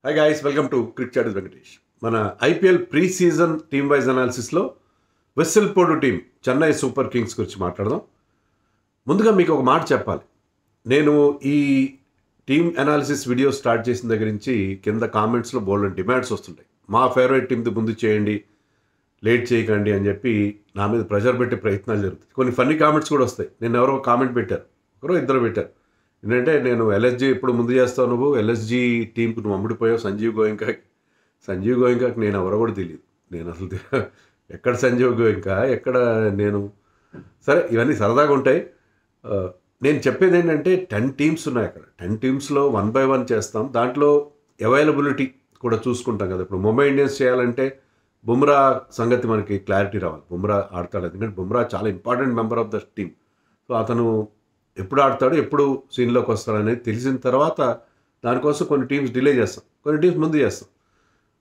Hi guys, welcome to cricket chat with Venkatesh. మన IPL pre season team wise అనాలిసిస్లో వెస్సెల్పోర్డు team Chennai super kings గురించి మాట్లాడదాం. ముందుగా మీకు ఒక మాట చెప్పాలి. నేను ఈ టీమ్ అనాలిసిస్ వీడియో స్టార్ట్ చేసిన దగ్గర నుంచి కింద కామెంట్స్లో బోల్డ్ డిమాండ్స్ వస్తుంటాయి. మా ఫేవరెట్ టీంది ముందు చేయండి, లేట్ చేయకండి అని చెప్పి నా మీద ప్రెషర్ పెట్టే ప్రయత్నాలు జరుగుతాయి. కొన్ని ఫన్నీ కామెంట్స్ కూడా వస్తాయి. నేను ఎవరో కామెంట్ పెట్టారు, ఒకరో ఇద్దరు పెట్టారు. ఏంటంటే నేను ఎల్ఎస్జీ ఇప్పుడు ముందు చేస్తావు, నువ్వు ఎల్ఎస్జీ టీంకు నువ్వు అమ్ముడిపోయావు సంజీవ్ గోయింకాకి నేను ఎవరో కూడా తెలియదు. నేను అసలు ఎక్కడ సంజీవ్ గోయింకా, ఎక్కడ నేను. సరే, ఇవన్నీ సరదాగా ఉంటాయి. నేను చెప్పేది ఏంటంటే 10 టీమ్స్ ఉన్నాయి అక్కడ. 10 టీమ్స్లో 1 by 1 చేస్తాం. దాంట్లో అవైలబిలిటీ కూడా చూసుకుంటాం కదా. ఇప్పుడు ముంబై ఇండియన్స్ చేయాలంటే బుమ్రా సంగతి మనకి క్లారిటీ రావాలి. బుమ్రా ఆడతాడు, ఎందుకంటే బుమ్రా చాలా important member of the team. So అతను ఎప్పుడు ఆడతాడు, ఎప్పుడు సీన్లోకి వస్తాడు అనేది తెలిసిన తర్వాత దానికోసం కొన్ని టీమ్స్ డిలే చేస్తాం, కొన్ని టీమ్స్ ముందు చేస్తాం.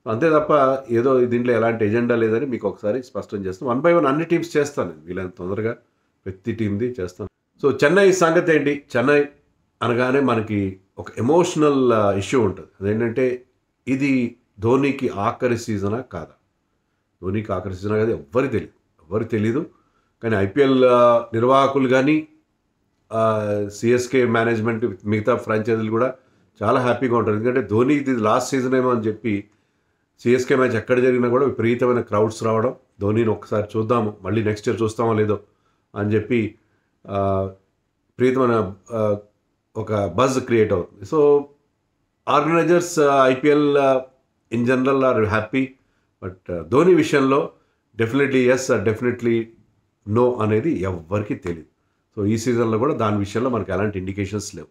అంతే తప్ప ఏదో దీంట్లో ఎలాంటి ఎజెండా లేదని మీకు ఒకసారి స్పష్టం చేస్తాం. 1 by 1 అన్ని టీమ్స్ చేస్తాను, వీలైనంత తొందరగా ప్రతి టీమ్ది చేస్తాను. సో చెన్నై సంగతి ఏంటి? చెన్నై అనగానే మనకి ఒక ఎమోషనల్ ఇష్యూ ఉంటుంది. అదేంటంటే ఇది ధోనికి ఆఖరి సీజనా కాదా? ధోనికి ఆఖరి సీజనా కాదు, ఎవ్వరికి తెలియదు. కానీ ఐపీఎల్ నిర్వాహకులు కానీ సిఎస్కే మేనేజ్మెంట్ మిగతా ఫ్రాంచైజీలు కూడా చాలా హ్యాపీగా ఉంటారు. ఎందుకంటే ధోని ఇది లాస్ట్ సీజన్ ఏమో అని చెప్పి సిఎస్కే మ్యాచ్ ఎక్కడ జరిగినా కూడా విపరీతమైన క్రౌడ్స్ రావడం, ధోనిని ఒకసారి చూద్దాము, మళ్ళీ నెక్స్ట్ ఇయర్ చూస్తామో లేదో అని చెప్పి విపరీతమైన ఒక బజ్ క్రియేట్ అవుతుంది. So organizers IPL in general are happy, but Dhoni విషయంలో డెఫినెట్లీ ఎస్, డెఫినెట్లీ నో అనేది ఎవ్వరికీ తెలియదు. సో ఈ సీజన్లో కూడా దాని విషయంలో మనకు ఎలాంటి ఇండికేషన్స్ లేవు.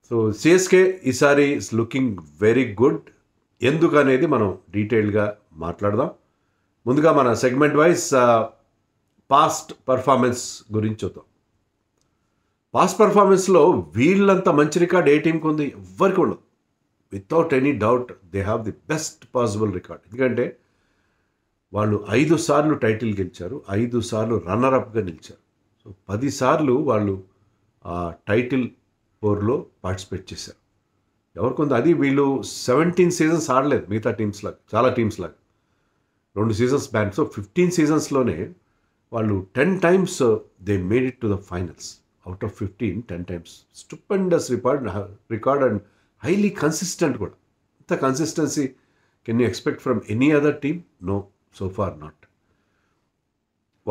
సో సిఎస్కే ఈసారి ఇస్ లుకింగ్ వెరీ గుడ్. ఎందుకు అనేది మనం డీటెయిల్గా మాట్లాడదాం. ముందుగా మన సెగ్మెంట్ వైజ్ పాస్ట్ పర్ఫార్మెన్స్ గురించి చూద్దాం. పాస్ట్ పర్ఫార్మెన్స్లో వీళ్ళంత మంచి రికార్డ్ ఏ టీంకి ఉంది? ఎవ్వరికి ఉండదు. Without any doubt they have the best possible record. ఎందుకంటే వాళ్ళు 5 సార్లు టైటిల్ గెలిచారు, 5 సార్లు రన్నర్అప్గా నిలిచారు. సో 10 సార్లు వాళ్ళు ఆ టైటిల్ పోర్లో పార్టిసిపేట్ చేశారు. ఎవరికి ఉంది? అది వీళ్ళు 17 సీజన్స్ ఆడలేదు మిగతా టీమ్స్ లాగా, చాలా టీమ్స్ లాగా 2 సీజన్స్ బ్యాన్. సో 15 సీజన్స్లోనే వాళ్ళు 10 times they made it to the finals. Out of 15, 10 times. Stupendous record and highly consistent కూడా. ఇంత consistency can you expect from any other team? No, so far not.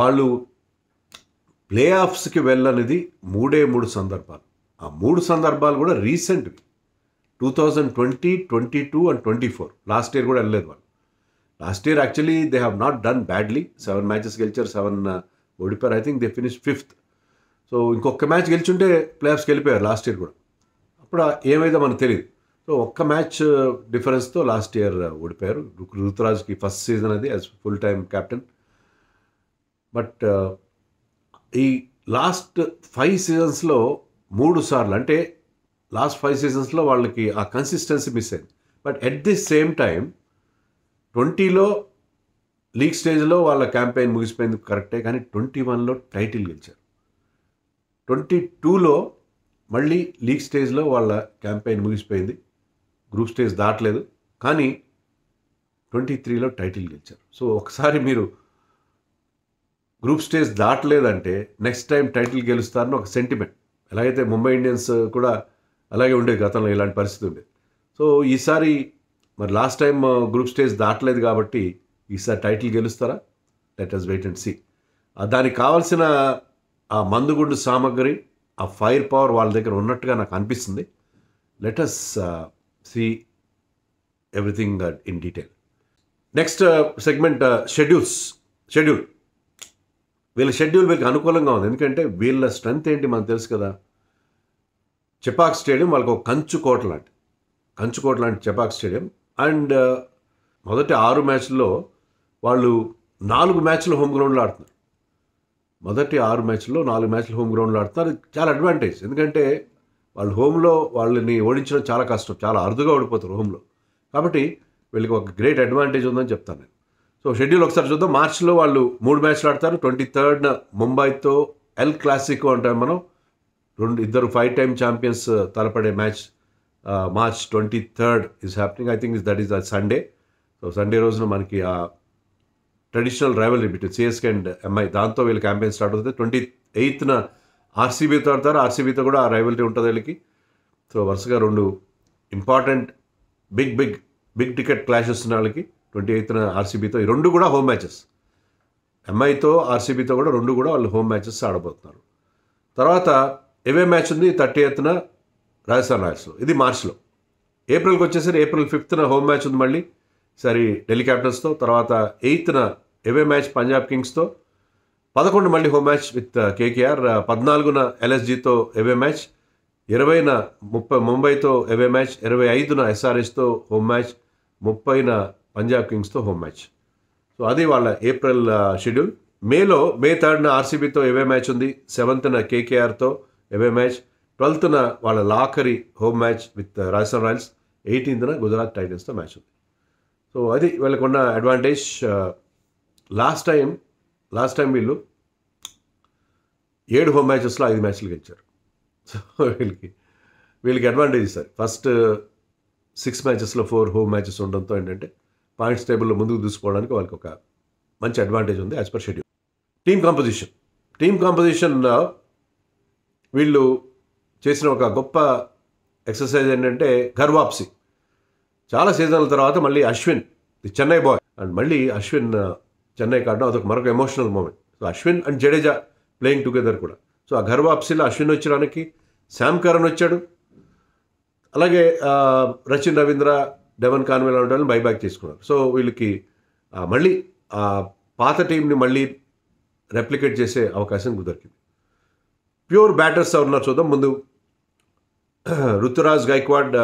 వాళ్ళు play ఆఫ్స్కి వెళ్ళనిది 3 సందర్భాలు. ఆ 3 సందర్భాలు కూడా రీసెంట్వి. 2020, 22 and 24. లాస్ట్ ఇయర్ కూడా వెళ్ళలేదు వాళ్ళు. Last year actually they have not done badly. 7 matches గెలిచారు, 7 ఓడిపోయారు. I think they finish 5th. So ఇంకొక మ్యాచ్ గెలిచుంటే ప్లే ఆఫ్స్కి వెళ్ళిపోయారు లాస్ట్ ఇయర్ కూడా. అప్పుడు ఏమైందో మనకు తెలియదు. సో ఒక్క మ్యాచ్ డిఫరెన్స్తో లాస్ట్ ఇయర్ ఓడిపోయారు. రుతురాజ్కి ఫస్ట్ సీజన్ అది as full time captain. But ఈ లాస్ట్ 5 సీజన్స్లో 3 సార్లు, అంటే లాస్ట్ 5 సీజన్స్లో వాళ్ళకి ఆ కన్సిస్టెన్సీ మిస్ అయింది. But at the same time 20లో లీగ్ స్టేజ్లో వాళ్ళ క్యాంపెయిన్ ముగిసిపోయింది కరెక్టే, కానీ 21లో టైటిల్ గెలిచారు. 22లో మళ్ళీ లీగ్ స్టేజ్లో వాళ్ళ క్యాంపెయిన్ ముగిసిపోయింది, గ్రూప్ స్టేజ్ దాటలేదు, కానీ 23లో టైటిల్ గెలిచారు. సో ఒకసారి మీరు గ్రూప్ స్టేజ్ దాటలేదంటే నెక్స్ట్ టైం టైటిల్ గెలుస్తారని ఒక సెంటిమెంట్. ఎలాగైతే ముంబై ఇండియన్స్ కూడా అలాగే ఉండేది గతంలో, ఇలాంటి పరిస్థితి ఉండేది. సో ఈసారి మరి లాస్ట్ టైం గ్రూప్ స్టేజ్ దాటలేదు కాబట్టి ఈసారి టైటిల్ గెలుస్తారా? Let us wait and see. దానికి కావాల్సిన ఆ మందుగుండు సామగ్రి, ఆ ఫైర్ పవర్ వాళ్ళ దగ్గర ఉన్నట్టుగా నాకు అనిపిస్తుంది. Let us see everything in detail. Next segment schedule. వీళ్ళ షెడ్యూల్ వీళ్ళకి అనుకూలంగా ఉంది. ఎందుకంటే వీళ్ళ స్ట్రెంత్ ఏంటి మనకు తెలుసు కదా. చెపాక్ స్టేడియం వాళ్ళకి ఒక కంచుకోట లాంటి చెపాక్ స్టేడియం. అండ్ మొదటి 6 మ్యాచ్ల్లో వాళ్ళు 4 మ్యాచ్లు హోమ్ గ్రౌండ్లో ఆడుతున్నారు. మొదటి 6 మ్యాచ్ల్లో 4 మ్యాచ్లు హోమ్ గ్రౌండ్లో ఆడుతున్నారు. చాలా అడ్వాంటేజ్. ఎందుకంటే వాళ్ళు హోమ్లో వాళ్ళని ఓడించడం చాలా కష్టం, చాలా అరుదుగా ఓడిపోతారు హోమ్లో. కాబట్టి వీళ్ళకి ఒక గ్రేట్ అడ్వాంటేజ్ ఉందని చెప్తాను నేను. సో షెడ్యూల్ ఒకసారి చూద్దాం. మార్చిలో వాళ్ళు 3 మ్యాచ్లు ఆడతారు. 23rd ముంబైతో ఎల్ క్లాసికో అంటాం మనం. 2 5 time ఛాంపియన్స్ తలపడే match March 23rd is happening. I think that is a Sunday. So Sunday రోజున మనకి ఆ traditional rivalry between CSK and MI, దాంతో వీళ్ళ క్యాంపెయిన్ స్టార్ట్ అవుతుంది. 28న ఆర్సీబీతో ఆడతారు. ఆర్సీబీతో కూడా ఆ రైవలరీ ఉంటుంది వీళ్ళకి. సో వరుసగా 2 ఇంపార్టెంట్ బిగ్ టికెట్ క్లాషెస్ ఉన్న వాళ్ళకి 28న ఆర్సీబీతో. ఈ 2 కూడా హోమ్ మ్యాచెస్. ఎంఐతో ఆర్సీబీతో కూడా 2 కూడా వాళ్ళు హోమ్ మ్యాచెస్ ఆడబోతున్నారు. తర్వాత ఎవే మ్యాచ్ ఉంది 30న రాజస్థాన్ రాయల్స్లో, ఇది మార్చ్లో. ఏప్రిల్కి వచ్చేసరికి April 5న హోమ్ మ్యాచ్ ఉంది మళ్ళీ, సరే ఢిల్లీ క్యాపిటల్స్తో. తర్వాత 8న ఎవే మ్యాచ్ పంజాబ్ కింగ్స్తో. 11 మళ్ళీ హోమ్ మ్యాచ్ విత్ కేకేఆర్. 14న ఎల్ఎస్జీతో ఎవే మ్యాచ్. 20న ముంబైతో ఎవే మ్యాచ్. 25న ఎస్ఆర్హెచ్తో హోమ్ మ్యాచ్. 30న పంజాబ్ కింగ్స్తో హోమ్ మ్యాచ్. సో అది వాళ్ళ ఏప్రిల్ షెడ్యూల్. మే 3న ఆర్సీబీతో ఎవే మ్యాచ్ ఉంది. 7న కేకేఆర్తో ఎవే మ్యాచ్. 12న వాళ్ళ లాకరీ home match with Rajasthan royals. 18న గుజరాత్ టైటన్స్తో మ్యాచ్ ఉంది. సో అది వీళ్ళకున్న అడ్వాంటేజ్. లాస్ట్ టైం వీళ్ళు 7 హోమ్ మ్యాచెస్లో 5 మ్యాచ్లు గెలిచారు. సో వీళ్ళకి అడ్వాంటేజ్ ఇస్తారు. ఫస్ట్ 6 మ్యాచెస్లో 4 హోమ్ మ్యాచెస్ ఉండడంతో ఏంటంటే పాయింట్స్ టేబుల్లో ముందుకు దూసుకోవడానికి వాళ్ళకి ఒక మంచి అడ్వాంటేజ్ ఉంది as per schedule. Team composition వీళ్ళు చేసిన ఒక గొప్ప ఎక్సర్సైజ్ ఏంటంటే ఘర్ వాప్సీ. చాలా సీజన్ల తర్వాత మళ్ళీ Ashwin, the Chennai boy, and మళ్ళీ అశ్విన్ చెన్నై కాడడం అదొక మరొక emotional moment. So Ashwin and Jadeja playing together కూడా. సో ఆ ఘర్ వాప్సీలో అశ్విన్ వచ్చడానికి శామ్ కరన్ వచ్చాడు. అలాగే రచిన్ రవీంద్ర, డెవన్ కాన్వే లాంటి వాళ్ళని బైబ్యాక్ తీసుకున్నారు. సో వీళ్ళకి మళ్ళీ ఆ పాత టీంని మళ్ళీ రెప్లికేట్ చేసే అవకాశం దొరికింది. ప్యూర్ బ్యాటర్స్ ఎవరున్నారు చూద్దాం. ముందు రుతురాజ్ గైక్వాడ్,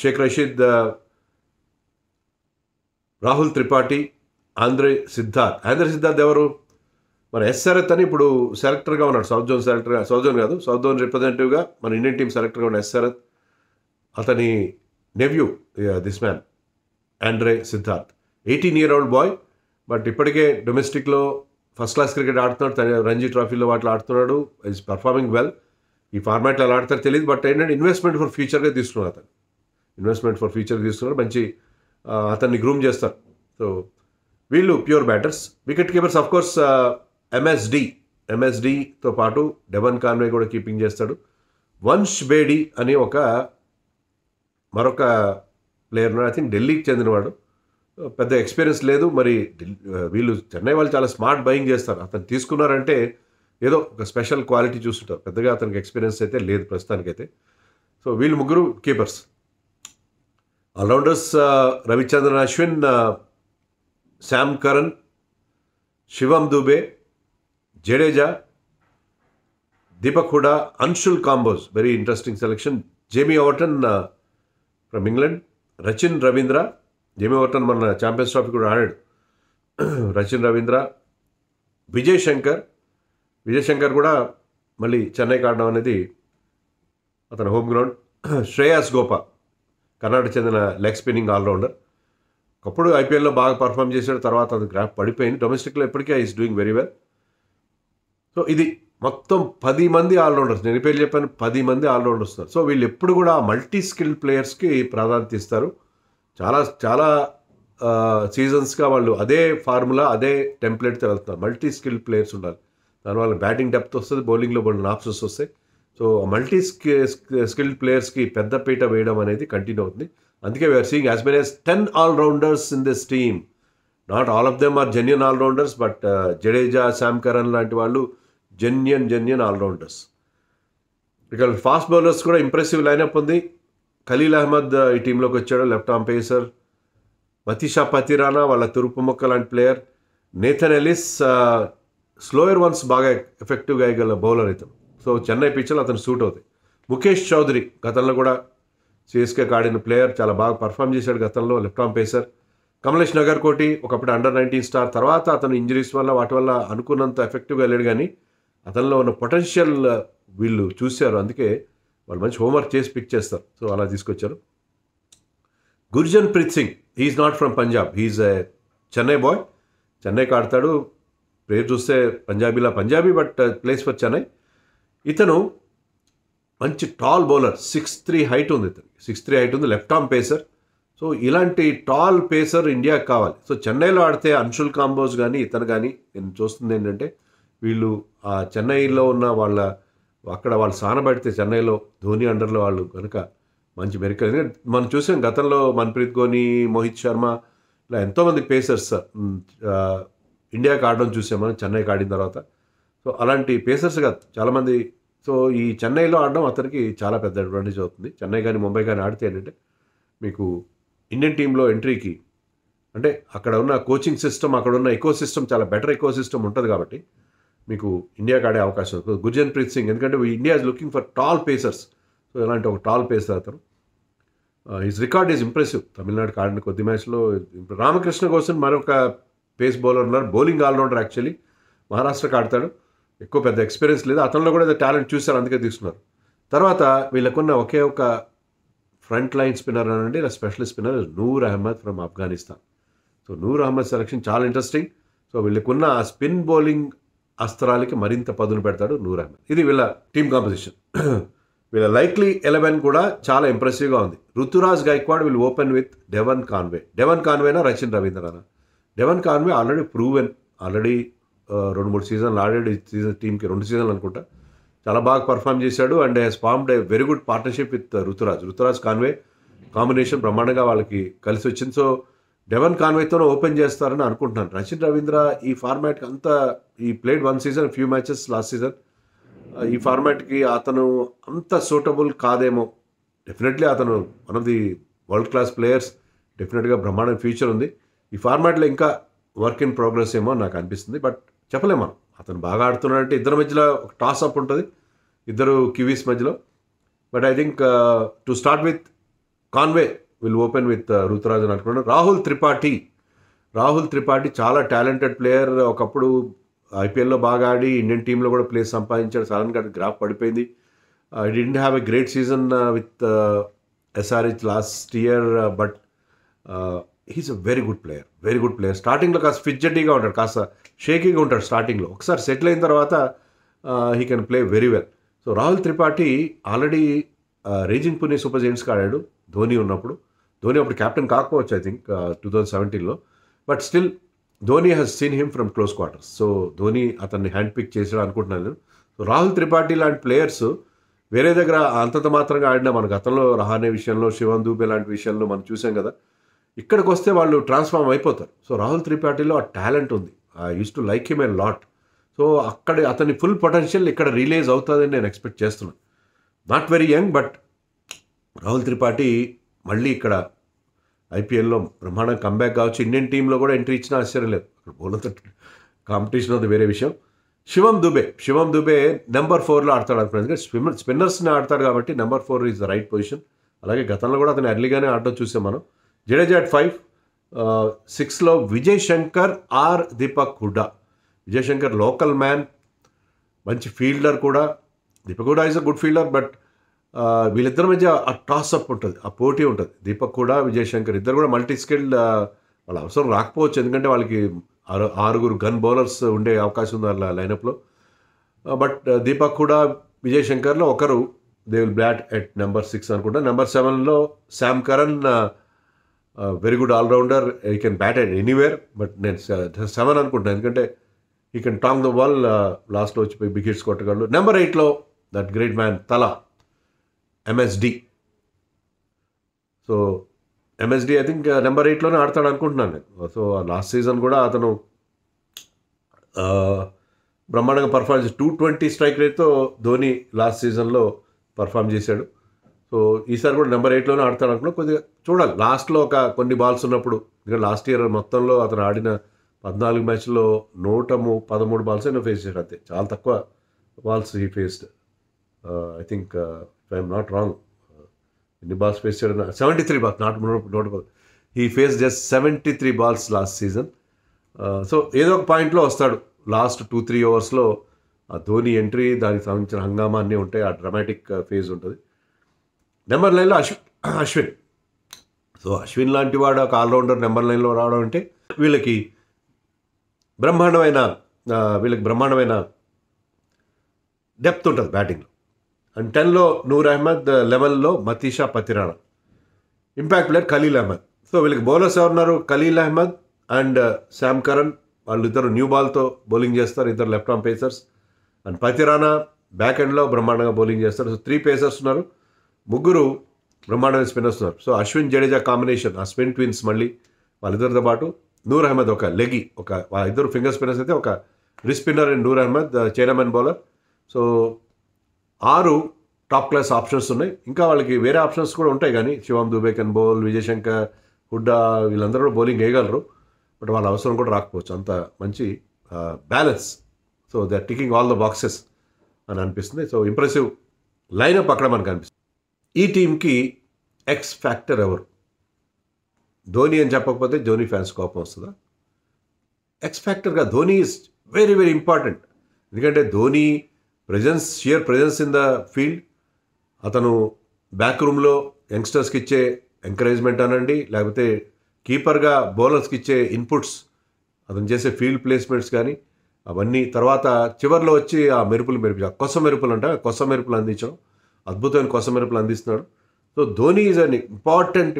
షేక్ రషీద్, రాహుల్ త్రిపాఠి, ఆంధ్రే సిద్ధార్థ్ ఎవరు? మన శరత్ అని ఇప్పుడు సెలెక్టర్గా ఉన్నాడు. సౌత్ జోన్ రిప్రజెంటేటివ్గా మన ఇండియన్ టీం సెలెక్టర్గా ఉన్న శరత్. అతని nephew this man Andre Siddharth, 18-year-old boy. But ఇప్పటికే డొమెస్టిక్లో ఫస్ట్ క్లాస్ క్రికెట్ ఆడుతున్నాడు. రంజీ ట్రోఫీలో వాటిలో ఆడుతున్నాడు. Is performing well. ఈ ఫార్మాట్లో ఎలా ఆడతారో తెలియదు. బట్ ఏంటంటే ఇన్వెస్ట్మెంట్ ఫర్ ఫ్యూచర్గా తీసుకున్నారు. మంచి అతన్ని గ్రూమ్ చేస్తారు. సో వీళ్ళు pure batters. Wicket keepers of course ఎంఎస్డితో పాటు డెవన్ కాన్వే కూడా కీపింగ్ చేస్తాడు. వంశ్ బేడి అని మరొక ప్లేయర్ ఉన్నాడు. ఐ థింక్ ఢిల్లీకి చెందినవాడు. పెద్ద ఎక్స్పీరియన్స్ లేదు. మరి వీళ్ళు చెన్నై వాళ్ళు చాలా స్మార్ట్ బయింగ్ చేస్తారు. అతను తీసుకున్నారంటే ఏదో ఒక స్పెషల్ క్వాలిటీ చూస్తుంటారు. పెద్దగా అతనికి ఎక్స్పీరియన్స్ అయితే లేదు ప్రస్తుతానికైతే. సో వీళ్ళు ముగ్గురు keepers. Allrounders Ravichandran Ashwin, Sam Curran, Shivam Dube, Jadeja, Deepak Hooda, Anshul Kamboj, very interesting selection. Jamie Overton from England, Rachin Ravindra. Jamie Overton మన ఛాంపియన్స్ ట్రోఫీ కూడా ఆడాడు. రచిన్ రవీంద్ర, విజయ్ శంకర్ కూడా మళ్ళీ చెన్నైకి ఆడడం అనేది అతని హోమ్ గ్రౌండ్. శ్రేయాస్ గోపాల్, కర్ణాటక చెందిన లెగ్ స్పిన్నింగ్ ఆల్రౌండర్. ఒకప్పుడు ఐపీఎల్లో బాగా పర్ఫామ్ చేశాడు. తర్వాత అది గ్రాఫ్ పడిపోయింది. డొమెస్టిక్లో ఇప్పటికే is doing very well. So ఇది మొత్తం 10 మంది ఆల్రౌండర్స్. నేను పేరు చెప్పాను, 10 మంది ఆల్రౌండర్స్ ఉన్నారు. సో వీళ్ళు ఎప్పుడు కూడా మల్టీ స్కిల్డ్ ప్లేయర్స్కి ప్రాధాన్యత ఇస్తారు. చాలా సీజన్స్గా వాళ్ళు అదే ఫార్ములా, అదే టెంప్లెట్తో వెళ్తున్నారు. మల్టీ స్కిల్డ్ ప్లేయర్స్ ఉండాలి. దానివల్ల బ్యాటింగ్ డెప్త్ వస్తుంది, బౌలింగ్లో కొన్ని ఆప్షన్స్ వస్తాయి. సో మల్టీ స్కిల్డ్ ప్లేయర్స్కి పెద్ద పీట వేయడం అనేది కంటిన్యూ అవుతుంది. అందుకే we're seeing as many as 10 allrounders in this team. Not all of them are genuine allrounders, but Jadeja, Sam Curran లాంటి వాళ్ళు జెన్యున్ ఆల్రౌండర్స్. ఇక ఫాస్ట్ బౌలర్స్ కూడా ఇంప్రెసివ్ లైనప్ ఉంది. ఖలీల్ అహ్మద్ ఈ టీంలోకి వచ్చాడు, left arm pacer. Matheesha Pathirana వాళ్ళ తురుపు మొక్క లాంటి player. Nathan Ellis slower ones బాగా ఎఫెక్టివ్గా వేయగల బౌలర్ ఇతను. సో చెన్నై పిచ్లో అతను సూట్ అవుతాయి. ముఖేష్ చౌదరి గతంలో కూడా సిఎస్కేకి ఆడిన ప్లేయర్, చాలా బాగా పర్ఫామ్ చేశాడు గతంలో, లెఫ్ట్ ఆర్మ్ పేసర్. కమలేష్ నగర్కోటి ఒకప్పుడు అండర్-19 స్టార్. తర్వాత అతను ఇంజరీస్ వల్ల వాటి వల్ల అనుకున్నంత ఎఫెక్టివ్గా వెళ్ళాడు. కానీ అతనిలో ఉన్న పొటెన్షియల్ వీళ్ళు చూశారు. అందుకే వాళ్ళు మంచి హోంవర్క్ చేసి పిక్ చేస్తారు. సో అలా తీసుకొచ్చారు. Gurjanpreet Singh, he's not from Punjab, he's a Chennai boy. చెన్నైకి ఆడతాడు. పేరు చూస్తే Punjabi but plays for Chennai. ఇతను మంచి టాల్ బౌలర్, 6'3" హైట్ ఉంది ఇతనికి, 6'3" హైట్ ఉంది, లెఫ్ట్ ఆర్మ్ పేసర్. సో ఇలాంటి టాల్ పేసర్ ఇండియాకి కావాలి. సో చెన్నైలో ఆడితే అన్షుల్ కాంబోజ్ కానీ ఇతను కానీ నేను చూస్తుంది ఏంటంటే వీళ్ళు ఆ చెన్నైలో ఉన్న అక్కడ వాళ్ళు సానబడితే చెన్నైలో ధోని అండర్లో వాళ్ళు కనుక మంచి మెరికల్. మనం చూసాం గతంలో మన్ప్రీత్ గోని, మోహిత్ శర్మ ఇలా ఎంతోమంది పేసర్స్ ఇండియాకి ఆడడం చూసాం మనం చెన్నైకి ఆడిన తర్వాత. సో అలాంటి పేసర్స్ కాదు చాలామంది. సో ఈ చెన్నైలో ఆడడం అతనికి చాలా పెద్ద అడ్వాంటేజ్ అవుతుంది. చెన్నై కానీ ముంబై కానీ ఆడితే ఏంటంటే మీకు ఇండియన్ టీంలో ఎంట్రీకి అంటే అక్కడ ఉన్న కోచింగ్ సిస్టమ్, అక్కడ ఉన్న ఎకో సిస్టమ్ చాలా బెటర్ ఎకో సిస్టమ్ ఉంటుంది కాబట్టి మీకు ఇండియాకి ఆడే అవకాశం. గుర్జన్ ప్రీత్ సింగ్, ఎందుకంటే India is looking for tall pacers. So ఇలాంటి ఒక టాల్ పేసర్ అతను. His record is impressive. తమిళనాడుకి ఆడిన కొద్ది మ్యాచ్లో. రామకృష్ణ కోసం మరొక పేస్ బౌలర్ ఉన్నారు, బౌలింగ్ ఆల్రౌండర్ యాక్చువల్లీ, మహారాష్ట్రకి ఆడతాడు, ఎక్కువ పెద్ద ఎక్స్పీరియన్స్ లేదు, అతనిలో కూడా టాలెంట్ చూశారు అందుకే తీసుకున్నారు. తర్వాత వీళ్ళకున్న ఒకే ఒక ఫ్రంట్ లైన్ స్పిన్నర్ అనండి, ఇలా specialist spinner Noor Ahmed from Afghanistan. So Noor Ahmed selection చాలా ఇంట్రెస్టింగ్. సో వీళ్ళకున్న ఆ స్పిన్ బౌలింగ్ అస్త్రాలకి మరింత పదును పెడతాడు నూర్ అహ్మద్. ఇది వీళ్ళ టీమ్ కాంపోజిషన్. వీళ్ళ లైక్లీ 11 కూడా చాలా ఇంప్రెసివ్గా ఉంది. Ruturaj Gaikwad will open with Devon Conway. Devon కాన్వేనా రచిన్ రవీంద్రనా? Devon Conway already proven, already 2-3 సీజన్లు ఆడాడు. ఈ సీజన్ టీంకి 2 సీజన్లు అనుకుంటా, చాలా బాగా పర్ఫామ్ చేశాడు. And he's formed a very good partnership with Ruturaj Conway combination బ్రహ్మాండంగా వాళ్ళకి కలిసి వచ్చింది. సో డెవన్ కాన్వేతోనే ఓపెన్ చేస్తారని అనుకుంటున్నాను. రచిన్ రవీంద్ర ఈ ఫార్మాట్కి అంతా ఈ played 1 season, few matches last season, ఈ ఫార్మాట్కి అతను అంత సూటబుల్ కాదేమో. డెఫినెట్లీ అతను one of the world class players, డెఫినెట్గా బ్రహ్మాండ ఫ్యూచర్ ఉంది. ఈ ఫార్మాట్లో ఇంకా వర్క్ ఇన్ ప్రోగ్రెస్ ఏమో నాకు అనిపిస్తుంది. బట్ చెప్పలేము మనం, అతను బాగా ఆడుతున్నాడంటే ఇద్దరి మధ్యలో ఒక టాస్ అప్ ఉంటుంది, ఇద్దరు కివీస్ మధ్యలో. But I think to start with Conway will open with Ruturaj అని అనుకున్నాను. రాహుల్ త్రిపాఠి చాలా టాలెంటెడ్ ప్లేయర్. ఒకప్పుడు ఐపీఎల్లో బాగా ఆడి ఇండియన్ టీంలో కూడా ప్లేస్ సంపాదించాడు. సడన్గా గ్రాఫ్ పడిపోయింది. I didn't have a great season with SRH last year, but he's a very good player. స్టార్టింగ్లో కాస్త ఫిడ్జెటీగా ఉంటాడు, కాస్త షేకీగా ఉంటాడు స్టార్టింగ్లో. ఒకసారి సెటిల్ అయిన తర్వాత he can play very well. So Rahul Tripathi already rising Pune super జెయింట్స్కి ఆడాడు ధోని ఉన్నప్పుడు. ధోని అప్పుడు కెప్టెన్ కాకపోవచ్చు ఐ థింక్ 2017లో, but still Dhoni has seen him from close quarters. So Dhoni అతన్ని హ్యాండ్ పిక్ చేసాడు అనుకుంటున్నాను. సో రాహుల్ త్రిపాఠి లాంటి ప్లేయర్స్ వేరే దగ్గర అంతంత మాత్రంగా ఆడినా, మన గతంలో రహానే విషయంలో, శివం దూబే లాంటి విషయంలో మనం చూసాం కదా, ఇక్కడికి వస్తే వాళ్ళు ట్రాన్స్ఫార్మ్ అయిపోతారు. సో రాహుల్ త్రిపాఠిలో ఆ టాలెంట్ ఉంది. I use to like him a lot. So అక్కడ అతని ఫుల్ పొటెన్షియల్ ఇక్కడ రిలీజ్ అవుతుందని నేను ఎక్స్పెక్ట్ చేస్తున్నాను. Not very young, but Rahul Tripathi మళ్ళీ ఇక్కడ ఐపీఎల్లో బ్రహ్మాండం కంబ్యాక్ కావచ్చు. ఇండియన్ టీంలో కూడా ఎంట్రీ ఇచ్చినా ఆశ్చర్యం లేదు. అక్కడ బౌలర్తో కాంపిటీషన్ ఉంది, వేరే విషయం. శివం దుబే నెంబర్ 4లో ఆడతాడు అనుకున్నాను, ఎందుకంటే స్పిన్నర్స్ని ఆడతాడు కాబట్టి number 4 is the right position. అలాగే గతంలో కూడా అతను ఎర్లీగానే ఆడడం చూసాం మనం. జడేజా at 5, 6లో Vijay Shankar or Deepak Hooda. Vijay Shankar local man, మంచి ఫీల్డర్ కూడా. Deepak Hooda is a good fielder, but వీళ్ళిద్దరి మధ్య ఆ టాస్అప్ ఉంటుంది, ఆ పోటీ ఉంటుంది. దీపక్ హుడా, విజయ్ శంకర్ ఇద్దరు కూడా మల్టీ స్కిల్డ్. వాళ్ళ అవసరం రాకపోవచ్చు, ఎందుకంటే వాళ్ళకి 6 గన్ బౌలర్స్ ఉండే అవకాశం ఉంది వాళ్ళ లైనప్లో. బట్ దీపక్ హుడా, విజయ్ శంకర్లో ఒకరు they will bat at number 6 అనుకుంటా. నెంబర్ 7లో Sam Curran, very good allrounder, he can bat at anywhere, but నేను 7 అనుకుంటాను, ఎందుకంటే ఈ కెన్ టాంగ్ ద బాల్, లాస్ట్లో వచ్చి బిగ్ హిట్స్ కొట్టగలడు. నెంబర్ 8లో that great man Thala, MSD. So MSD I think number 8లోనే ఆడతాడు అనుకుంటున్నాను నేను. సో లాస్ట్ సీజన్ కూడా అతను బ్రహ్మాండంగా పర్ఫార్మ్ చేసి 220 స్ట్రైక్ రేట్తో ధోని లాస్ట్ సీజన్లో పర్ఫామ్ చేశాడు. సో ఈసారి కూడా నెంబర్ 8లోనే ఆడతాడు అనుకున్నా. కొద్దిగా చూడాలి లాస్ట్లో కొన్ని బాల్స్ ఉన్నప్పుడు, ఎందుకంటే లాస్ట్ ఇయర్ మొత్తంలో అతను ఆడిన 14 మ్యాచ్ల్లో 113 బాల్స్ అయినా ఫేస్ చేశాడు, అంతే, చాలా తక్కువ balls he faced. I think if I'm not wrong, ఎన్ని బాల్స్ ఫేస్ చేయడం, 73 balls, not 100. He face just 73 balls last season. So ఏదో ఒక పాయింట్లో వస్తాడు. లాస్ట్ 2-3 ఓవర్స్లో ఆ ధోని ఎంట్రీ, దానికి సంబంధించిన హంగామా అన్నీ ఉంటాయి, ఆ డ్రామాటిక్ ఫేజ్ ఉంటుంది. నెంబర్ 9లో అశ్విన్. సో అశ్విన్ లాంటి వాడు ఒక ఆల్రౌండర్ నెంబర్ 9లో రావడం అంటే వీళ్ళకి బ్రహ్మాండమైన డెప్త్ ఉంటుంది బ్యాటింగ్లో. అండ్ 10లో నూర్ అహ్మద్, 11లో Matheesha Pathirana. Impact player Khaleel Ahmed. So వీళ్ళకి బౌలర్స్ ఎవరున్నారు? Khaleel Ahmed and Sam Curran. వాళ్ళిద్దరు న్యూ బాల్తో బౌలింగ్ చేస్తారు, ఇద్దరు left arm pacers. And Pathirana back ఎండ్లో బ్రహ్మాండంగా బౌలింగ్ చేస్తారు. సో 3 పేసర్స్ ఉన్నారు, ముగ్గురు బ్రహ్మాండమైన స్పిన్నర్స్ ఉన్నారు. సో అశ్విన్ జడేజా కాంబినేషన్, ఆ స్పిన్ ట్విన్స్ మళ్ళీ వాళ్ళిద్దరితో పాటు నూర్ అహ్మద్ ఒక లెగి, ఇద్దరు ఫింగర్ స్పిన్నర్స్ అయితే ఒక wrist spinner and Noor Ahmad chinaman bowler. So 6 top class options ఉన్నాయి. ఇంకా వాళ్ళకి వేరే ఆప్షన్స్ కూడా ఉంటాయి, కానీ శివం దుబే కెన్ బౌల్, విజయ్ శంకర్, హుడ్డా వీళ్ళందరూ కూడా బౌలింగ్ వేయగలరు. బట్ వాళ్ళ అవసరం కూడా రాకపోవచ్చు, అంత మంచి balance. So they are ticking all the boxes అని అనిపిస్తుంది. సో ఇంప్రెసివ్ లైనప్ అక్కడ మనకు అనిపిస్తుంది. ఈ టీంకి ఎక్స్ ఫ్యాక్టర్ ఎవరు? ధోని అని చెప్పకపోతే ధోని ఫ్యాన్స్ కోపం వస్తుందా? ఎక్స్ ఫ్యాక్టర్గా Dhoni is very very important. ఎందుకంటే Dhoni sheer presence in the field, అతను బ్యాక్ రూమ్లో యంగ్స్టర్స్కి ఇచ్చే ఎంకరేజ్మెంట్ అనండి, లేకపోతే కీపర్గా బౌలర్స్కి ఇచ్చే ఇన్పుట్స్, అతను చేసే ఫీల్డ్ ప్లేస్మెంట్స్ కానీ అవన్నీ, తర్వాత చివరిలో వచ్చి ఆ కొస మెరుపులు అందించడం, అద్భుతమైన కొస మెరుపులు అందిస్తున్నాడు. So Dhoni is an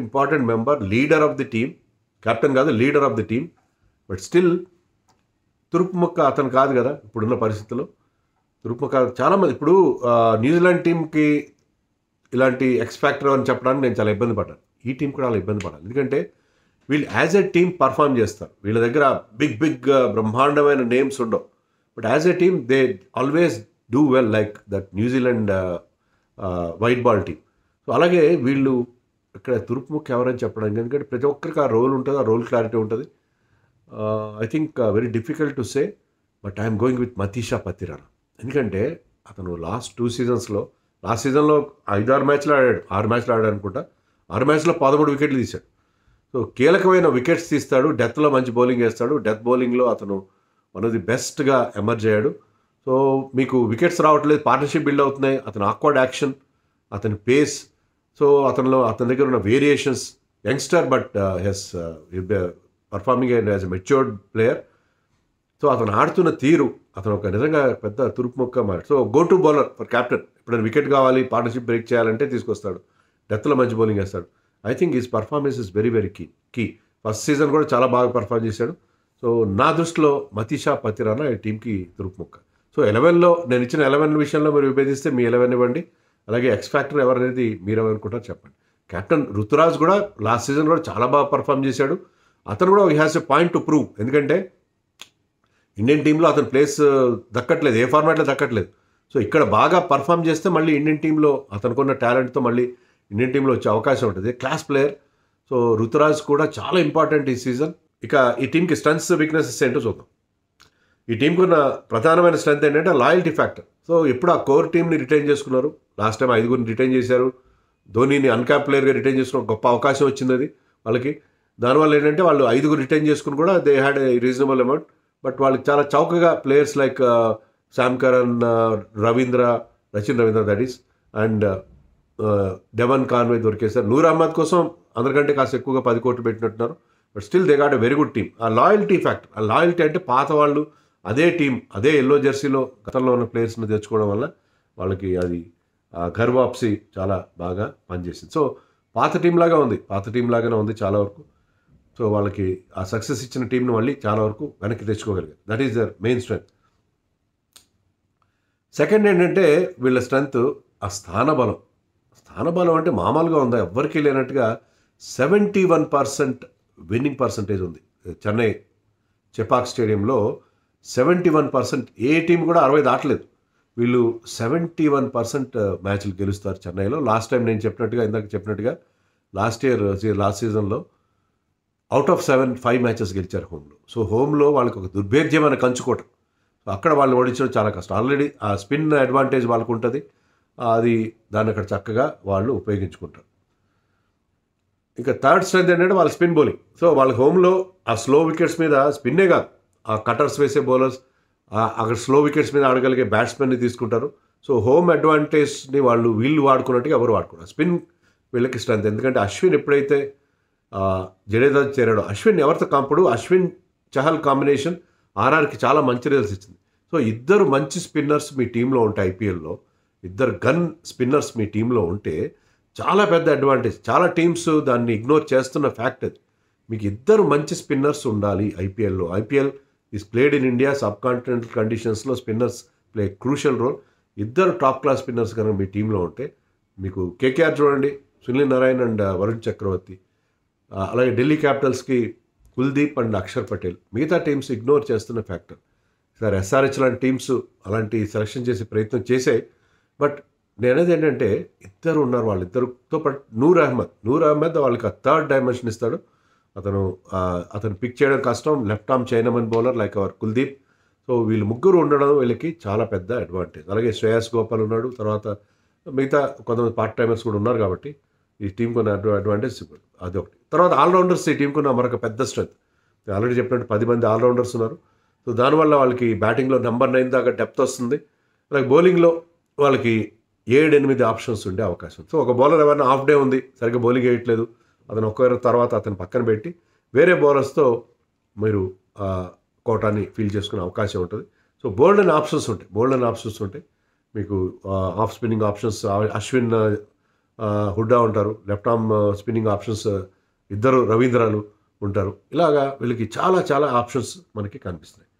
important member, leader of the team. Captain కాదు, leader of the team. But still తురుపుముక్క అతను కాదు కదా ఇప్పుడున్న పరిస్థితుల్లో. తురుపుముక్క చాలామంది ఇప్పుడు న్యూజిలాండ్ టీంకి ఇలాంటి ఎక్స్ ఫ్యాక్టర్ అని చెప్పడానికి నేను చాలా ఇబ్బంది పడ్డాను. ఈ టీం కూడా అలా ఇబ్బంది పడాలి, ఎందుకంటే వీళ్ళు యాజ్ ఎ టీమ్ పర్ఫామ్ చేస్తారు. వీళ్ళ దగ్గర బిగ్ బ్రహ్మాండమైన నేమ్స్ ఉండవు, but as a team they always do well, like that New Zealand white ball team. So అలాగే వీళ్ళు ఇక్కడ తురుపుముక్క ఎవరని చెప్పడానికి, ఎందుకంటే ప్రతి ఒక్కరికి ఆ రోల్ ఉంటుంది, ఆ రోల్ క్లారిటీ ఉంటుంది. I think very difficult to say, but I'm going with Matheesha Pathirana. ఎందుకంటే అతను లాస్ట్ సీజన్లో 5-6 మ్యాచ్లు ఆడాడు, 6 మ్యాచ్లు ఆడాడు అనుకుంటా. 6 మ్యాచ్లో 13 వికెట్లు తీశాడు. సో కీలకమైన వికెట్స్ తీస్తాడు, డెత్లో మంచి బౌలింగ్ వేస్తాడు. డెత్ బౌలింగ్లో అతను వన్ ఆఫ్ ది బెస్ట్గా ఎమర్జ్ అయ్యాడు. సో మీకు వికెట్స్ రావట్లేదు, పార్ట్నర్షిప్ బిల్డ్ అవుతున్నాయి. అతను ఆక్వర్డ్ యాక్షన్, అతని పేస్, సో అతని దగ్గర ఉన్న variations, youngster but he's performing as a matured player. So అతను ఆడుతున్న తీరు, అతను ఒక నిజంగా పెద్ద తురుపుముక్క మాట. So go to bowler for captain. ఎప్పుడైనా వికెట్ కావాలి, పార్ట్నర్షిప్ బ్రేక్ చేయాలంటే తీసుకొస్తాడు, డెత్లో మంచి బౌలింగ్ వేస్తాడు. I think his performance is very very key. First season కూడా చాలా బాగా పర్ఫార్మ్ చేశాడు. సో నా దృష్టిలో మతీషా పతిరానా ఈ టీంకి తురుపుముక్క. సో 11లో నేను ఇచ్చిన 11 విషయంలో మీరు విభేదిస్తే మీ 11 ఇవ్వండి. అలాగే ఎక్స్ ఫ్యాక్టర్ ఎవరనేది మీరు ఏమనుకుంటారో చెప్పండి. కెప్టెన్ రుతురాజ్ కూడా లాస్ట్ సీజన్ కూడా చాలా బాగా పర్ఫామ్ చేశాడు. అతను కూడా he has a point to prove, ఎందుకంటే ఇండియన్ టీంలో అతని ప్లేస్ దక్కట్లేదు, ఏ ఫార్మాట్లో దక్కట్లేదు. సో ఇక్కడ బాగా పర్ఫామ్ చేస్తే మళ్ళీ ఇండియన్ టీంలో అతనుకున్న టాలెంట్తో మళ్ళీ ఇండియన్ టీంలో వచ్చే అవకాశం ఉంటుంది. Class player. సో రుతురాజ్ కూడా చాలా ఇంపార్టెంట్ ఈ సీజన్. ఇక ఈ టీంకి స్ట్రెంగ్స్ వీక్నెసెస్ ఏంటో చూద్దాం. ఈ టీంకి ఉన్న ప్రధానమైన స్ట్రెంత్ ఏంటంటే లాయల్టీ ఫ్యాక్టర్. సో ఎప్పుడు ఆ కోర్ టీంని రిటైన్ చేసుకున్నారు. లాస్ట్ టైం 5 రిటైన్ చేశారు. ధోనీని అన్క్యాప్ ప్లేయర్గా రిటైన్ చేసుకున్న గొప్ప అవకాశం వచ్చింది అది వాళ్ళకి. దానివల్ల ఏంటంటే వాళ్ళు 5 రిటైన్ చేసుకుని కూడా they had a reasonable amount. But వాళ్ళకి చాలా చౌకగా players like Sam Curran, Rachin Ravindra that is, and Devon Conway దొరికేశారు. నూర్ అహ్మద్ కోసం అందరికంటే కాస్త ఎక్కువగా 10 కోట్లు పెట్టినట్టున్నారు. But still they got a very good team. ఆ లాయల్టీ ఫ్యాక్టర్, ఆ లాయల్టీ అంటే పాత వాళ్ళు అదే టీం, అదే ఎల్లో జెర్సీలో గతంలో ఉన్న ప్లేయర్స్ని తెచ్చుకోవడం వల్ల వాళ్ళకి అది ఘర్ వాప్సీ చాలా బాగా పనిచేసింది. సో పాత టీం లాగానే ఉంది చాలా వరకు. సో వాళ్ళకి ఆ సక్సెస్ ఇచ్చిన టీంను మళ్ళీ చాలా వరకు వెనక్కి తెచ్చుకోగలిగారు. That is their main strength. Second ఏంటంటే వీళ్ళ స్ట్రెంగ్త్ ఆ స్థానబలం అంటే మామూలుగా ఉందా, ఎవ్వరికీ లేనట్టుగా 71% విన్నింగ్ పర్సంటేజ్ ఉంది. చెన్నై చెపాక్ స్టేడియంలో 71%. ఏ టీం కూడా 60 దాటలేదు. వీళ్ళు 71% మ్యాచ్లు గెలుస్తారు చెన్నైలో. లాస్ట్ టైం నేను ఇందాక చెప్పినట్టుగా లాస్ట్ సీజన్లో అవుట్ ఆఫ్ 7 5 మ్యాచెస్ గెలిచారు హోమ్లో. సో హోమ్లో వాళ్ళకి ఒక దుర్భేద్యమైన కంచుకోట. సో అక్కడ వాళ్ళు ఓడించడం చాలా కష్టం. ఆల్రెడీ ఆ స్పిన్ అడ్వాంటేజ్ వాళ్ళకు ఉంటుంది, దాన్ని అక్కడ చక్కగా వాళ్ళు ఉపయోగించుకుంటారు. ఇంకా థర్డ్ స్ట్రెంత్ ఏంటంటే వాళ్ళ స్పిన్ బౌలింగ్. సో వాళ్ళ హోమ్లో ఆ స్లో వికెట్స్ మీద స్పిన్నే కాదు, ఆ కటర్స్ వేసే బౌలర్స్, అక్కడ స్లో వికెట్స్ మీద ఆడగలిగే బ్యాట్స్మెన్ని తీసుకుంటారు. సో హోమ్ అడ్వాంటేజ్ని వీళ్ళు వాడుకున్నట్టుగా ఎవరు వాడుకున్నారు. స్పిన్ వీళ్ళకి స్ట్రెంత్. ఎందుకంటే అశ్విన్ ఎప్పుడైతే జడేజా చేరాడు, అశ్విన్ ఎవరితో కాంపుడు, అశ్విన్ చహల్ కాంబినేషన్ ఆర్ఆర్కి చాలా మంచి రిజల్ట్స్ ఇచ్చింది. సో ఇద్దరు మంచి స్పిన్నర్స్ మీ టీంలో ఉంటాయి ఐపీఎల్లో. ఇద్దరు గన్ స్పిన్నర్స్ మీ టీంలో ఉంటే చాలా పెద్ద అడ్వాంటేజ్. చాలా టీమ్స్ దాన్ని ఇగ్నోర్ చేస్తున్న ఫ్యాక్ట్ అది. మీకు ఇద్దరు మంచి స్పిన్నర్స్ ఉండాలి ఐపీఎల్‌లో. IPL is played in India. Sub continental కండిషన్స్‌లో స్పిన్నర్స్ ప్లే క్రూషియల్ రోల్. ఇద్దరు టాప్ క్లాస్ స్పిన్నర్స్ కనుక మీ టీంలో ఉంటే మీకు కేకేఆర్ చూడండి, సునీల్ నారాయణ్ అండ్ వరుణ్ చక్రవర్తి. అలాగే ఢిల్లీ క్యాపిటల్స్‌కి కుల్దీప్ అండ్ అక్షర్ పటేల్. మిగతా టీమ్స్ ఇగ్నోర్ చేస్తున్న ఫ్యాక్టర్. సార్ ఎస్ఆర్హెచ్ లాంటి టీమ్స్ అలాంటి సెలక్షన్ చేసే ప్రయత్నం చేశాయి. బట్ నేనేది ఏంటంటే ఇద్దరు ఉన్నారు. వాళ్ళిద్దరితో పాటు నూర్ అహ్మద్ వాళ్ళకి థర్డ్ డైమెన్షన్ ఇస్తాడు. అతను పిక్ చేయడం కష్టం. Left arm chinaman bowler like our Kuldeep. So వీళ్ళు ముగ్గురు ఉండడం వీళ్ళకి చాలా పెద్ద అడ్వాంటేజ్. అలాగే శ్రేయస్ గోపాల్ ఉన్నాడు. తర్వాత మిగతా కొంతమంది పార్ట్ టైమర్స్ కూడా ఉన్నారు కాబట్టి ఈ టీం కొన్ని అడ్వాంటేజ్ అదొకటి. తర్వాత ఆల్రౌండర్స్ ఈ టీంకు ఉన్న మరొక పెద్ద స్ట్రెంత్. ఆల్రెడీ చెప్పినట్టు 10 మంది ఆల్రౌండర్స్ ఉన్నారు. సో దానివల్ల వాళ్ళకి బ్యాటింగ్లో నెంబర్ 9 దాకా డెప్త్ వస్తుంది. అలాగే బౌలింగ్లో వాళ్ళకి 7-8 ఆప్షన్స్ ఉండే అవకాశం. సో ఒక బౌలర్ ఎవరైనా హాఫ్ డే ఉంది, సరిగ్గా బౌలింగ్ వేయట్లేదు, అతను ఒక్కరి తర్వాత అతను పక్కన పెట్టి వేరే బౌలర్స్తో మీరు కోటాన్ని ఫీల్ చేసుకునే అవకాశం ఉంటుంది. సో బోల్డెన్ ఆప్షన్స్ ఉంటాయి మీకు. Off spinning options Ashwin Hooda ఉంటారు. లెఫ్ట్ ఆర్మ్ స్పిన్నింగ్ ఆప్షన్స్ ఇద్దరు రవీంద్రలు ఉంటారు. ఇలాగా వీళ్ళకి చాలా చాలా ఆప్షన్స్ మనకి కనిపిస్తున్నాయి.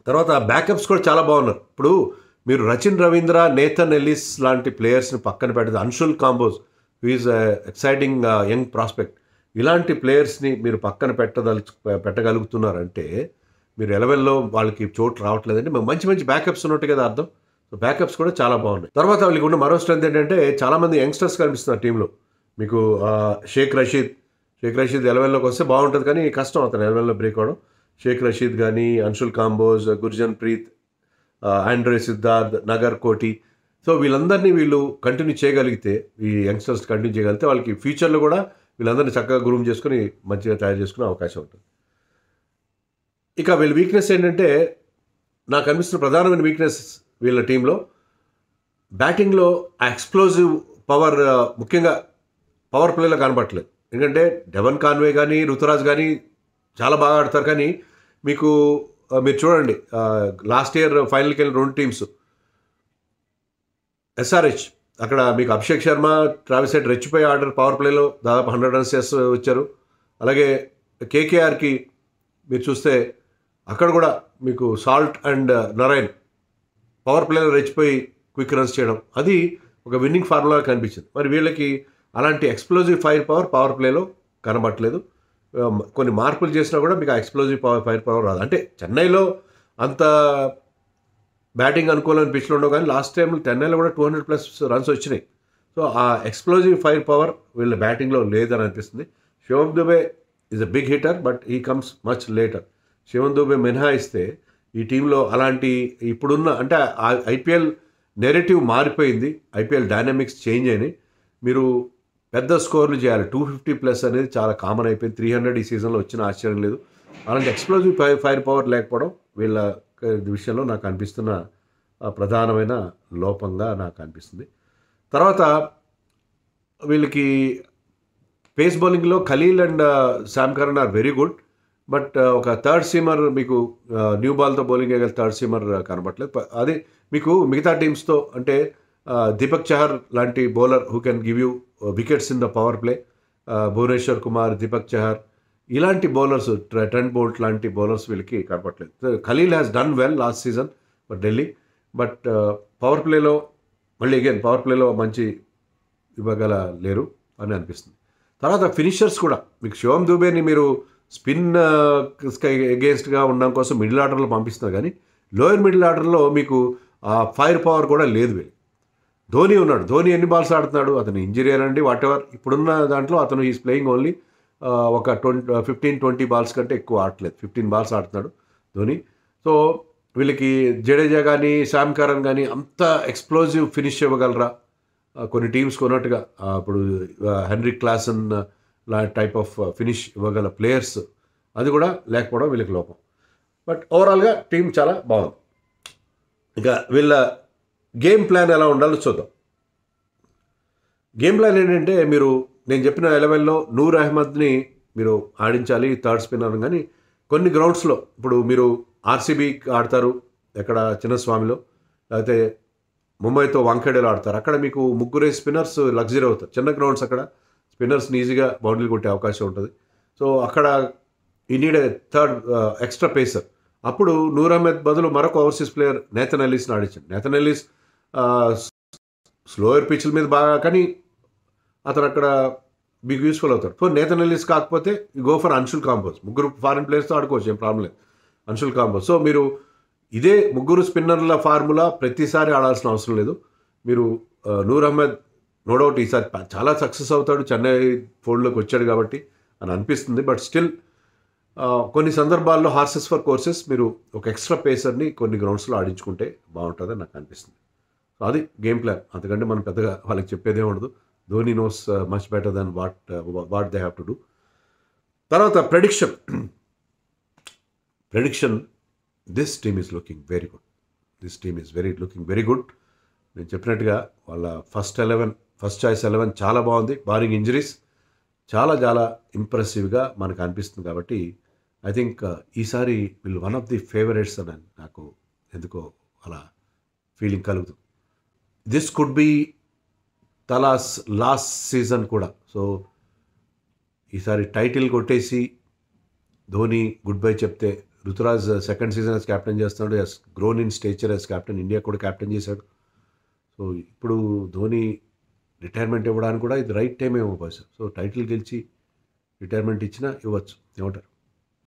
తర్వాత బ్యాకప్స్ కూడా చాలా బాగున్నారు. ఇప్పుడు మీరు రచిన్ రవీంద్ర, నేథన్ ఎల్లిస్ లాంటి ప్లేయర్స్ని పక్కన పెడితే Anshul Kamboj is exciting young prospect. ఇలాంటి ప్లేయర్స్ని మీరు పక్కన పెట్టగలుగుతున్నారంటే మీరు 11లో వాళ్ళకి చోటు రావట్లేదంటే మంచి మంచి బ్యాకప్స్ ఉన్నట్టు కదా అర్థం. సో బ్యాకప్స్ కూడా చాలా బాగున్నాయి. తర్వాత వాళ్ళకి ఉన్న మరో స్ట్రెంత్ ఏంటంటే చాలామంది యంగ్స్టర్స్ కనిపిస్తున్నారు టీంలో. మీకు షేక్ రషీద్ 11లోకి వస్తే బాగుంటుంది, కానీ కష్టం అతను 11లో బ్రేక్ అవ్వడం. షేక్ రషీద్ కానీ, అన్షుల్ కాంబోజ్, గుర్జన్ ప్రీత్, ఆండ్రే సిద్ధార్థ్, నగర్ కోటి. సో వీళ్ళందరినీ వీళ్ళు కంటిన్యూ చేయగలిగితే, ఈ యంగ్స్టర్స్ కంటిన్యూ చేయగలిగితే వాళ్ళకి ఫ్యూచర్లో కూడా వీళ్ళందరినీ చక్కగా గ్రూమ్ చేసుకుని మంచిగా తయారు చేసుకునే అవకాశం ఉంటుంది. ఇక వీళ్ళ వీక్నెస్ ఏంటంటే, నాకు అనిపిస్తున్న ప్రధానమైన వీక్నెస్ వీళ్ళ టీంలో బ్యాటింగ్లో ఆ ఎక్స్ప్లోజివ్ పవర్, ముఖ్యంగా పవర్ ప్లేలో కనబడట్లేదు. ఎందుకంటే డెవన్ కాన్వే కానీ, రుతురాజ్ కానీ చాలా బాగా ఆడతారు. కానీ మీరు చూడండి, లాస్ట్ ఇయర్ ఫైనల్కి వెళ్ళిన 2 టీమ్స్ ఎస్ఆర్హెచ్, అక్కడ మీకు అభిషేక్ శర్మ, ట్రావిస్ హెడ్ రెచ్చిపోయి ఆర్డర్ పవర్ ప్లేలో దాదాపు 100 రన్స్ చేస్తూ వచ్చారు. అలాగే కేకేఆర్కి మీరు చూస్తే అక్కడ కూడా మీకు సాల్ట్ అండ్ నరైన్ పవర్ ప్లేలో రెచ్చిపోయి క్విక్ రన్స్ చేయడం, అది ఒక విన్నింగ్ ఫార్ములా కనిపించింది. మరి వీళ్ళకి అలాంటి ఎక్స్ప్లోజివ్ పవర్ ప్లేలో కనబట్టలేదు. కొన్ని మార్పులు చేసినా కూడా మీకు ఆ ఎక్స్ప్లోజివ్ ఫైర్ పవర్ రాదు. అంటే చెన్నైలో అంత బ్యాటింగ్ అనుకూలమైన పిచ్లు ఉండవు, కానీ లాస్ట్ టైం చెన్నైలో కూడా 200+ రన్స్ వచ్చినాయి. సో ఆ ఎక్స్ప్లోజివ్ ఫైర్ పవర్ వీళ్ళ బ్యాటింగ్లో లేదని అనిపిస్తుంది. Shivam Dube is a big hitter, but he comes much later. Shivam Dube మినహాయిస్తే ఈ టీంలో అలాంటి ఇప్పుడున్న, అంటే ఐపీఎల్ నెరేటివ్ మారిపోయింది, ఐపీఎల్ డైనామిక్స్ చేంజ్ అయినాయి. మీరు పెద్ద స్కోర్లు చేయాలి, 250+ అనేది చాలా కామన్ అయిపోయింది. 300 ఈ సీజన్లో వచ్చిన ఆశ్చర్యం లేదు. అలాంటి ఎక్స్ప్లోజివ్ ఫైర్ పవర్ లేకపోవడం వీళ్ళ విషయంలో నాకు అనిపిస్తున్న ప్రధానమైన లోపంగా నాకు అనిపిస్తుంది. తర్వాత వీళ్ళకి పేస్ బౌలింగ్లో Khaleel and Sam Curran are very good, but ఒక థర్డ్ సీమర్ మీకు న్యూ బాల్తో బౌలింగ్ వేయగల థర్డ్ సీమర్ కనబడలేదు. అదే మీకు మిగతా టీమ్స్తో అంటే దీపక్ చహర్ లాంటి bowler who can give you wickets in the power play, Bhuvneshwar Kumar, Deepak Chahar, ఇలాంటి బౌలర్స్, ట్రెంట్ బోల్ట్ లాంటి బౌలర్స్ వీళ్ళకి కనపడలేదు. Khaleel has done well last season for Delhi, but power ప్లేలో మళ్ళీ అగైన్ పవర్ ప్లేలో మంచి ఇవ్వగల లేరు అని అనిపిస్తుంది. తర్వాత ఫినిషర్స్ కూడా మీకు శివం దుబేని మీరు స్పిన్ అగేన్స్ట్గా ఉండడం కోసం మిడిల్ ఆర్డర్లో పంపిస్తున్నారు, కానీ లోయర్ మిడిల్ ఆర్డర్లో మీకు ఆ ఫైర్ పవర్ కూడా లేదు. వీళ్ళు ధోని ఉన్నాడు, ధోని ఎన్ని బాల్స్ ఆడుతున్నాడు, అతను ఇంజరీ అనండి వాట్ ఎవర్, ఇప్పుడున్న దాంట్లో అతను ఈజ్ ప్లేయింగ్ ఓన్లీ ఒక 15-20 బాల్స్ కంటే ఎక్కువ ఆడట్లేదు, 15 బాల్స్ ఆడుతున్నాడు ధోని. సో వీళ్ళకి జడేజా కానీ శామ్ కరణ్ కానీ అంత ఎక్స్ప్లోజివ్ ఫినిష్ ఇవ్వగలరా కొన్ని టీమ్స్ కొన్నట్టుగా? ఇప్పుడు Heinrich Klaasen type of finish ఇవ్వగల ప్లేయర్స్ అది కూడా లేకపోవడం వీళ్ళకి లోపం. బట్ ఓవరాల్గా టీం చాలా బాగుంది. ఇక వీళ్ళ గేమ్ ప్లాన్ ఎలా ఉండాలో చూద్దాం. గేమ్ ప్లాన్ ఏంటంటే, నేను చెప్పిన 11లో నూర్ అహ్మద్ని మీరు ఆడించాలి థర్డ్ స్పిన్నర్, కానీ కొన్ని గ్రౌండ్స్లో ఇప్పుడు మీరు ఆర్సీబీ ఆడతారు ఎక్కడ చిన్నస్వామిలో, లేకపోతే ముంబైతో వాంఖేడేలో ఆడతారు. అక్కడ మీకు ముగ్గురే స్పిన్నర్స్ లగ్జరీ అవుతారు. చిన్న గ్రౌండ్స్ అక్కడ స్పిన్నర్స్ని ఈజీగా బౌండరీలు కొట్టే అవకాశం ఉంటుంది. సో అక్కడ ఈ నీడ్ థర్డ్ ఎక్స్ట్రా పేసర్. అప్పుడు నూర్ అహ్మద్ బదులు మరొక ఓవర్సీస్ ప్లేయర్ నేథన్ ఎల్లిస్ని ఆడించాడు. నేథన్ ఎల్లిస్ స్లోయర్ పిచ్ల మీద బాగా, కానీ అతను అక్కడ మీకు యూస్ఫుల్ అవుతాడు. సో నేథన్ ఎల్లిస్ కాకపోతే గో ఫర్ అన్షుల్ కాంబోస్. ముగ్గురు ఫారిన్ ప్లేయర్స్తో ఆడుకోవచ్చు, ఏం ప్రాబ్లం లేదు. అన్షుల్ కాంబోస్. సో మీరు ఇదే ముగ్గురు స్పిన్నర్ల ఫార్ములా ప్రతిసారి ఆడాల్సిన అవసరం లేదు. మీరు నూర్ అహ్మద్ నో డౌట్ ఈసారి చాలా సక్సెస్ అవుతాడు, చెన్నై ఫోల్డ్లోకి వచ్చాడు కాబట్టి అని అనిపిస్తుంది. బట్ స్టిల్ కొన్ని సందర్భాల్లో హార్సెస్ ఫర్ కోర్సెస్ మీరు ఒక ఎక్స్ట్రా పేసర్ని కొన్ని గ్రౌండ్స్లో ఆడించుకుంటే బాగుంటుందని నాకు అనిపిస్తుంది. సో అది గేమ్ ప్లాన్. అంతకంటే మనం పెద్దగా వాళ్ళకి చెప్పేదే ఉండదు. Dhoni knows much better than what they have to do. తర్వాత prediction. This team is looking very good. Looking very good. నేను చెప్పినట్టుగా వాళ్ళ ఫస్ట్ చాయిస్ 11 చాలా బాగుంది. బారింగ్ ఇంజరీస్ చాలా చాలా ఇంప్రెసివ్గా మనకు అనిపిస్తుంది. కాబట్టి ఐ థింక్ ఈసారి వీళ్ళు వన్ ఆఫ్ ది ఫేవరెట్స్ అని నాకు ఎందుకో అలా ఫీలింగ్ కలుగుతుంది. This could be Thala's last season కూడా. సో ఈసారి టైటిల్ కొట్టేసి ధోని గుడ్ బై చెప్తే, Ruturaj second season as captain చేస్తున్నాడు. As grown in stature as captain. India కూడా క్యాప్టెన్ చేశాడు. సో ఇప్పుడు ధోని రిటైర్మెంట్ ఇవ్వడానికి కూడా ఇది రైట్ టైం ఏమో బహుశా. సో టైటిల్ గెలిచి రిటైర్మెంట్ ఇచ్చినా ఇవ్వచ్చు. ఏమంటారు?